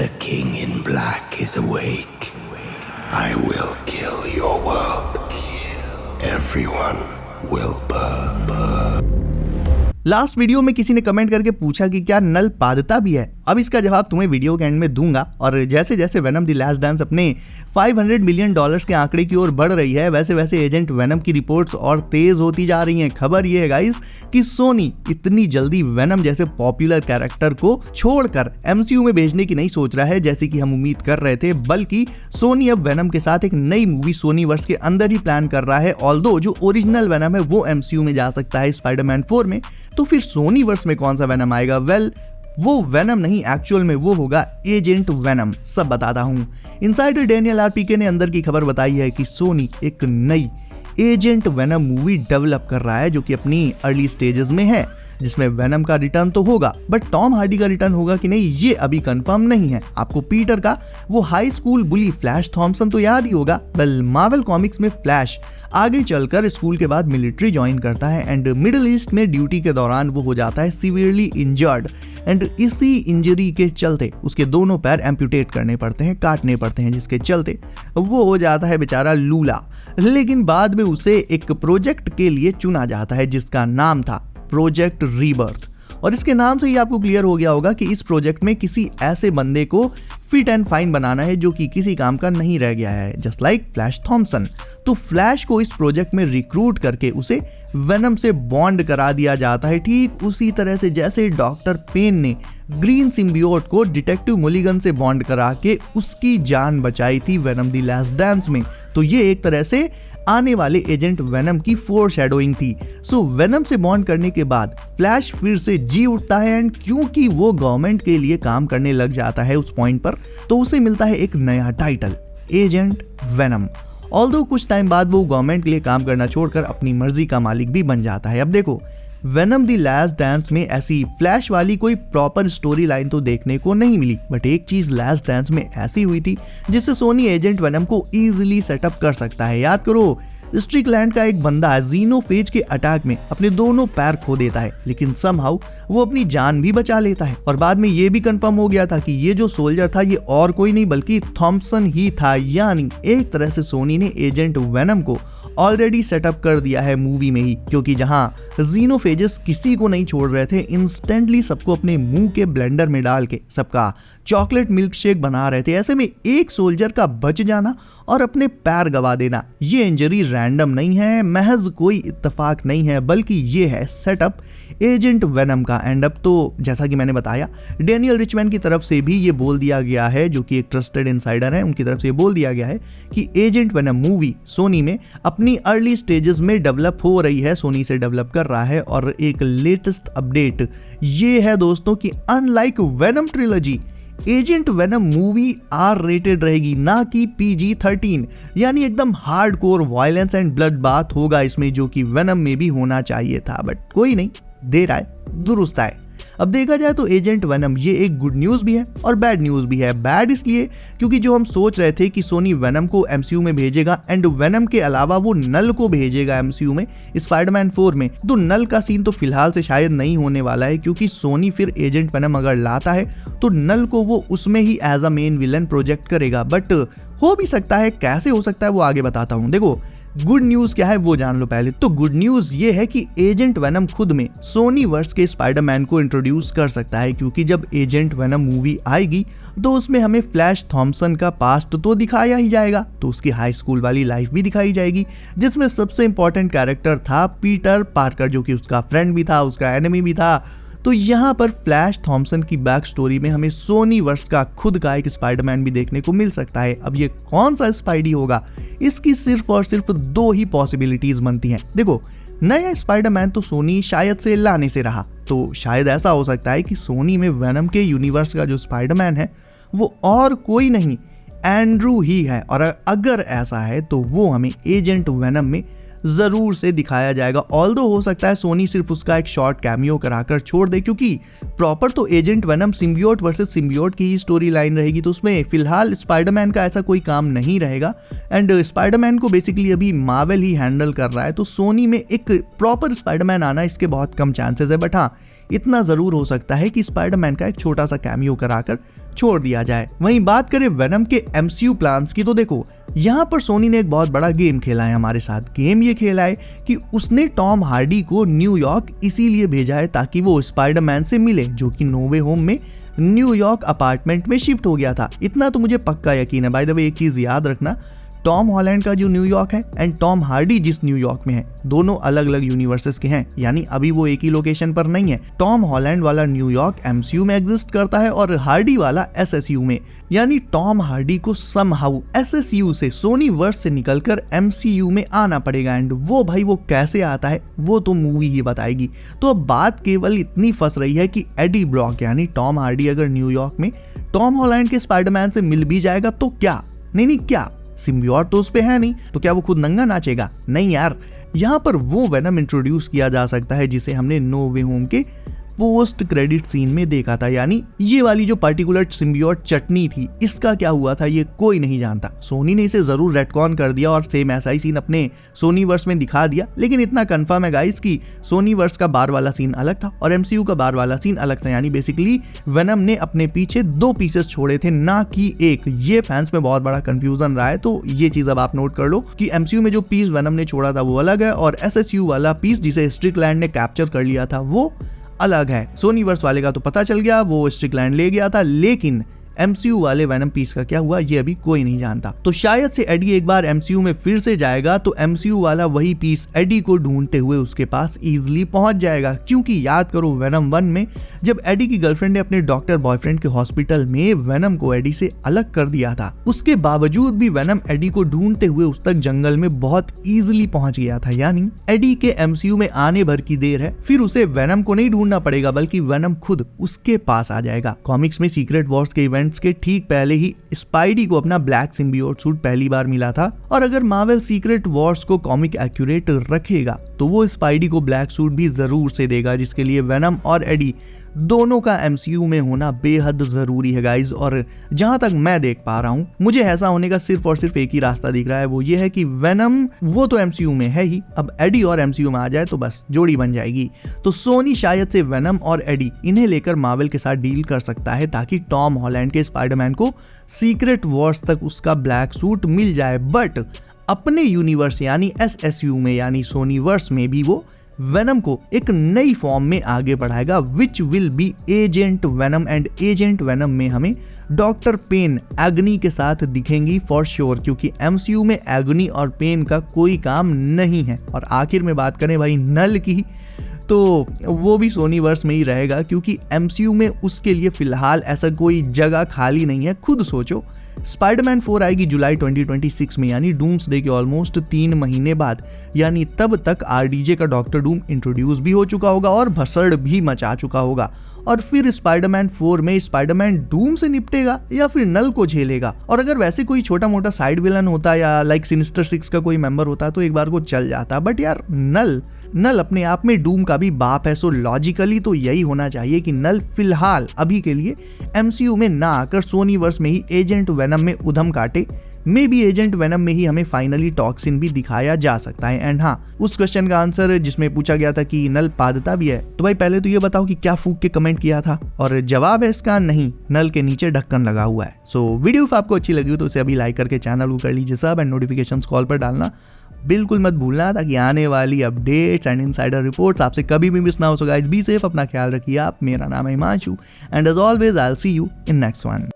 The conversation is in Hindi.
The king in black is awake. I will kill your world. Everyone will burn. Last video में किसी ने कमेंट करके पूछा कि क्या नल पादता भी है। अब इसका जवाब तुम्हें वीडियो के एंड में दूंगा। और जैसे जैसे वेनम द लास्ट डांस अपने $500 मिलियन के आंकड़े की ओर बढ़ रही है, वैसे वैसे एजेंट वेनम की रिपोर्ट्स और तेज होती जा रही हैं। खबर ये है गाइस कि सोनी इतनी जल्दी वेनम जैसे पॉपुलर कैरेक्टर को छोड़कर MCU में भेजने की नहीं सोच रहा है जैसे कि हम उम्मीद कर रहे थे, बल्कि सोनी अब वेनम के साथ एक नई मूवी सोनी वर्स के अंदर ही प्लान कर रहा है। ऑल्दो जो ओरिजिनल वेनम है वो MCU में जा सकता है स्पाइडरमैन 4 में, तो फिर सोनी वर्स में कौन सा वेनम आएगा? वेल, वो वेनम नहीं, एक्चुअल में वो होगा एजेंट वेनम। सब बताता हूं। इनसाइडर डेनियल RPK ने अंदर की खबर बताई है कि सोनी एक नई एजेंट वेनम मूवी डेवलप कर रहा है जो कि अपनी अर्ली स्टेजेस में है, जिसमें वेनम का रिटर्न तो होगा, बट टॉम हार्डी का रिटर्न होगा कि नहीं ये अभी कंफर्म नहीं है। आपको पीटर का वो हाई स्कूल बुली फ्लैश थॉम्सन तो याद ही होगा। वेल, मार्वल कॉमिक्स में फ्लैश आगे चलकर स्कूल के बाद मिलिट्री ज्वाइन करता है एंड मिडिल ईस्ट में ड्यूटी के दौरान वो हो जाता है सीवियरली इंजर्ड एंड इसी इंजरी के चलते उसके दोनों पैर एम्प्यूटेट करने पड़ते हैं, काटने पड़ते हैं, जिसके चलते वो हो जाता है बेचारा लूला। लेकिन बाद में उसे एक प्रोजेक्ट के लिए चुना जाता है जिसका नाम था प्रोजेक्ट रीबर्थ। और इसके नाम से ही आपको क्लियर हो गया होगा कि इस प्रोजेक्ट में किसी ऐसे बंदे को फिट एंड फाइन बनाना है जो कि किसी काम का नहीं रह गया है, जस्ट लाइक फ्लैश थॉम्सन। तो फ्लैश को इस प्रोजेक्ट में रिक्रूट करके उसे वेनम से बॉन्ड करा दिया जाता है, ठीक उसी तरह से जैसे डॉक्टर पेन ने ग्रीन सिम्बियोट को डिटेक्टिव मुलिगन से बॉन्ड करा के उसकी जान बचाई थी वेनम द लास्ट डांस में। तो ये एक तरह से आने वाले एजेंट वेनम की फोरशैडोइंग थी। सो वेनम से बॉन्ड करने के बाद फ्लैश फिर से जी उठता है एंड क्योंकि वो गवर्नमेंट के लिए काम करने लग जाता है उस पॉइंट पर, तो उसे मिलता है एक नया टाइटल, एजेंट वेनम। ऑल्दो कुछ टाइम बाद वो गवर्नमेंट के लिए काम करना छोड़कर अपनी मर्जी का मालिक भी बन जाता है। अब देखो, वेनम द लास्ट डांस में ऐसी फ्लैश वाली कोई प्रॉपर स्टोरी लाइन तो देखने को नहीं मिली, बट एक चीज लास्ट डांस में ऐसी हुई थी जिससे सोनी एजेंट वेनम को इजीली सेटअप कर सकता है। याद करो, स्ट्रिकलैंड का एक बंदा जीनोफेज के अटैक में अपने दोनों पैर खो देता है, लेकिन समहाउ वो अपनी जान भी बचा लेता है। और बाद में ये भी कंफर्म हो गया था कि ये जो सोल्जर था ये और कोई नहीं बल्कि थॉम्पसन ही था। यानी एक तरह से सोनी ने एजेंट वेनम को ऑलरेडी सेटअप कर दिया है मूवी में ही, क्योंकि जहां जीनोफेजेस किसी को नहीं छोड़ रहे थे, इंस्टेंटली सबको अपने मुंह के ब्लेंडर में डाल के सबका चॉकलेट मिल्क शेक बना रहे थे। ऐसे में एक सोल्जर का बच जाना और अपने पैर गवा देना, ये इंजरी रैंडम नहीं है, महज कोई इत्तेफाक नहीं है, बल्कि ये है सेटअप एजेंट वेनम का। एंड अब तो जैसा कि मैंने बताया, डेनियल रिचमैन की तरफ से भी ये बोल दिया गया है, जो कि एक ट्रस्टेड इनसाइडर है, उनकी तरफ से ये बोल दिया गया है कि एजेंट वेनम मूवी सोनी में अपनी अर्ली स्टेजेस में डेवलप हो रही है, सोनी से डेवलप कर रहा है। और एक लेटेस्ट अपडेट ये है दोस्तों कि unlike Venom trilogy, agent Venom movie R rated रहेगी, ना कि PG-13, यानी एकदम hardcore violence and bloodbath होगा इसमें, जो कि वेनम में भी होना चाहिए था, बट कोई नहीं, देर आए दुरुस्त आए। अब देखा जाए तो एजेंट वेनम ये एक गुड न्यूज भी है और बैड न्यूज भी है। बैड इसलिए क्योंकि जो हम सोच रहे थे कि सोनी वेनम को MCU में भेजेगा एंड वेनम के अलावा वो नल को भेजेगा MCU में स्पाइडरमैन 4 में, तो नल का सीन तो फिलहाल से शायद नहीं होने वाला है, क्योंकि सोनी फिर एजेंट वेनम अगर लाता है तो नल को वो उसमें ही as a main villain project करेगा। बट हो भी सकता है, कैसे हो सकता है वो आगे बताता हूँ। देखो, गुड न्यूज क्या है वो जान लो पहले। तो गुड न्यूज ये है कि एजेंट वेनम खुद में सोनी वर्स के स्पाइडरमैन को इंट्रोड्यूस कर सकता है, क्योंकि जब एजेंट वेनम मूवी आएगी तो उसमें हमें फ्लैश थॉम्पसन का पास्ट तो दिखाया ही जाएगा, तो उसकी हाई स्कूल वाली लाइफ भी दिखाई जाएगी, जिसमें सबसे इंपॉर्टेंट कैरेक्टर था पीटर पार्कर, जो कि उसका फ्रेंड भी था, उसका एनिमी भी था। तो यहाँ पर फ्लैश थॉम्पसन की बैक स्टोरी में हमें सोनी वर्स का खुद का एक स्पाइडरमैन भी देखने को मिल सकता है। अब ये कौन सा स्पाइडी होगा, इसकी सिर्फ और सिर्फ दो ही पॉसिबिलिटीज बनती हैं। देखो, नया स्पाइडरमैन तो सोनी शायद से लाने से रहा, तो शायद ऐसा हो सकता है कि सोनी में वेनम के यूनिवर्स का जो स्पाइडरमैन है वो और कोई नहीं, एंड्रू ही है। और अगर ऐसा है तो वो हमें एजेंट वेनम में जरूर से दिखाया जाएगा। ऑल्दो हो सकता है सोनी सिर्फ उसका एक शॉर्ट कैमियो कराकर छोड़ दे, क्योंकि प्रॉपर तो agent venom symbiote versus symbiote की ही स्टोरी लाइन रहेगी, तो उसमें फिलहाल स्पाइडरमैन का ऐसा कोई काम नहीं रहेगा। एंड स्पाइडरमैन को बेसिकली अभी मार्वल ही हैंडल कर रहा है, तो सोनी में एक प्रॉपर स्पाइडरमैन आना इसके बहुत कम चांसेस है। बट हाँ, इतना जरूर हो सकता है कि स्पाइडरमैन का एक छोटा सा कैमियो कराकर छोड़ दिया जाए। वहीं बात करें वेनम के MCU प्लान्स की, तो देखो यहाँ पर सोनी ने एक बहुत बड़ा गेम खेला है हमारे साथ। गेम ये खेला है कि उसने टॉम हार्डी को न्यूयॉर्क इसीलिए भेजा है ताकि वो स्पाइडरमैन से मिले, जो कि नो वे होम में न्यूयॉर्क अपार्टमेंट में शिफ्ट हो गया था। इतना तो मुझे पक्का यकीन है। बाय द वे एक चीज याद रखना, टॉम हॉलैंड का जो न्यूयॉर्क है एंड टॉम हार्डी जिस न्यूयॉर्क में है, दोनों अलग अलग यूनिवर्सेस के हैं, यानी अभी वो एक ही लोकेशन पर नहीं है। टॉम हॉलैंड वाला न्यूयॉर्क MCU में एग्जिस्ट करता है और हार्डी वाला SSU में, यानी टॉम हार्डी को समहाउ SSU से, सोनी वर्स से निकलकर MCU में आना पड़ेगा। एंड वो भाई वो कैसे आता है वो तो मूवी ही बताएगी। तो अब बात केवल इतनी फंस रही है कि एडी ब्रॉक यानी टॉम हार्डी अगर न्यूयॉर्क में टॉम हॉलैंड के स्पाइडरमैन से मिल भी जाएगा तो क्या, नहीं क्या सिम्बियोट तो उस पे है नहीं, तो क्या वो खुद नंगा नाचेगा? नहीं यार, यहाँ पर वो वेनम इंट्रोड्यूस किया जा सकता है जिसे हमने नो वे होम के पोस्ट क्रेडिट सीन में देखा था। यानी ये वाली जो पर्टिकुलर सिम्बियोट चटनी थी, इसका क्या हुआ था ये कोई नहीं जानता। सोनी ने इसे जरूर रेटकॉन कर दिया और सेम ऐसा ही सीन अपने सोनी वर्स में दिखा दिया, लेकिन इतना कंफर्म है गाइस कि सोनी वर्स का बार वाला सीन अलग था और MCU का बार वाला सीन अलग था। यानी बेसिकली वेनम ने अपने पीछे 2 पीसेस छोड़े थे, ना कि एक। ये फैंस में बहुत बड़ा कंफ्यूजन रहा है, तो ये चीज अब आप नोट कर लो कि MCU में जो पीस वेनम ने छोड़ा था वो अलग है और SSU वाला पीस जिसे स्ट्रिकलैंड ने कैप्चर कर लिया था वो अलग है। सोनी वर्स वाले का तो पता चल गया, वो स्ट्रिकलैंड ले गया था, लेकिन MCU वाले वेनम पीस का क्या हुआ ये अभी कोई नहीं जानता। तो शायद से एडी एक बार MCU में फिर से जाएगा तो MCU वाला वही पीस एडी को ढूंढते हुए उसके पास इजीली पहुंच जाएगा। क्योंकि याद करो वेनम 1 में जब एडी की गर्लफ्रेंड ने अपने डॉक्टर बॉयफ्रेंड के हॉस्पिटल में वेनम को एडी से अलग कर दिया था, उसके बावजूद भी वेनम एडी को ढूंढते हुए उस तक जंगल में बहुत इजीली पहुंच गया था। यानी एडी के MCU में आने भर की देर है, फिर उसे वेनम को नहीं ढूंढना पड़ेगा बल्कि वेनम खुद उसके पास आ जाएगा। कॉमिक्स में सीक्रेट वॉर्स के इवेंट्स के ठीक पहले ही स्पाइडी को अपना ब्लैक सिम्बियोट सूट पहली बार मिला था और अगर मार्वल सीक्रेट वॉर्स को कॉमिक एक्यूरेट रखेगा तो वो स्पाइडी को ब्लैक सूट भी जरूर से देगा, जिसके लिए वेनम और एडी दोनों का MCU में होना बेहद जरूरी है गाइज। और जहां तक मैं देख पा रहा हूं मुझे ऐसा होने का सिर्फ और सिर्फ एक ही रास्ता दिख रहा है, वो ये है कि वेनम वो तो MCU में है ही, अब एडी और MCU में आ जाए तो बस जोड़ी बन जाएगी। तो सोनी शायद से वेनम और एडी इन्हें लेकर मार्वल के साथ डील कर सकता है ताकि टॉम हॉलैंड के स्पाइडरमैन को सीक्रेट वॉर्स तक उसका ब्लैक सूट मिल जाए। बट अपने यूनिवर्स यानी SSU में यानी सोनी वर्स में भी वो वेनम को एक नई फॉर्म में आगे बढ़ाएगा, which will be agent venom. And agent venom में हमें डॉक्टर पेन एग्नी के साथ दिखेंगी फॉर श्योर, क्योंकि MCU में एग्नी और पेन का कोई काम नहीं है। और आखिर में बात करें भाई नल की, तो वो भी सोनी वर्स में ही रहेगा क्योंकि MCU में उसके लिए फिलहाल ऐसा कोई जगह खाली नहीं है। खुद सोचो, स्पाइडरमैन 4 आएगी जुलाई 2026 में, यानी डूम्सडे के ऑलमोस्ट 3 महीने बाद। यानी तब तक RDJ का डॉक्टर डूम इंट्रोड्यूस भी हो चुका होगा और भसड़ भी मचा चुका होगा। और फिर स्पाइडरमैन 4 में स्पाइडरमैन डूम से निपटेगा या फिर नल को झेलेगा। और अगर वैसे कोई छोटा मोटा साइड विलन होता या लाइक सिनिस्टर 6 का कोई मेंबर होता तो एक बार को चल जाता, बट यार नल अपने आप में डूम का भी बाप है। सो लॉजिकली तो यही होना चाहिए कि नल फिलहाल अभी के लिए MCU में ना आकर सोनी वर्स में ही एजेंट वेनम में उधम काटे। मे बी एजेंट वेनम में ही हमें फाइनली टॉक्सिन भी दिखाया जा सकता है। एंड हाँ, उस क्वेश्चन का आंसर जिसमें पूछा गया था कि नल पादता भी है, तो भाई पहले तो ये बताओ कि क्या फूक के कमेंट किया था, और जवाब है इसका नहीं, नल के नीचे ढक्कन लगा हुआ है। सो वीडियो आपको अच्छी लगी हो तो उसे अभी लाइक करके चैनल को कर लीजिए सब, एंड नोटिफिकेशंस कॉल पर डालना बिल्कुल मत भूलना ताकि आने वाली अपडेट्स एंड इनसाइडर रिपोर्ट्स आपसे कभी भी मिस ना हो। सो गाइस बी सेफ, अपना ख्याल रखिए आप। मेरा नाम है Himanshu and as always I will see you in next one.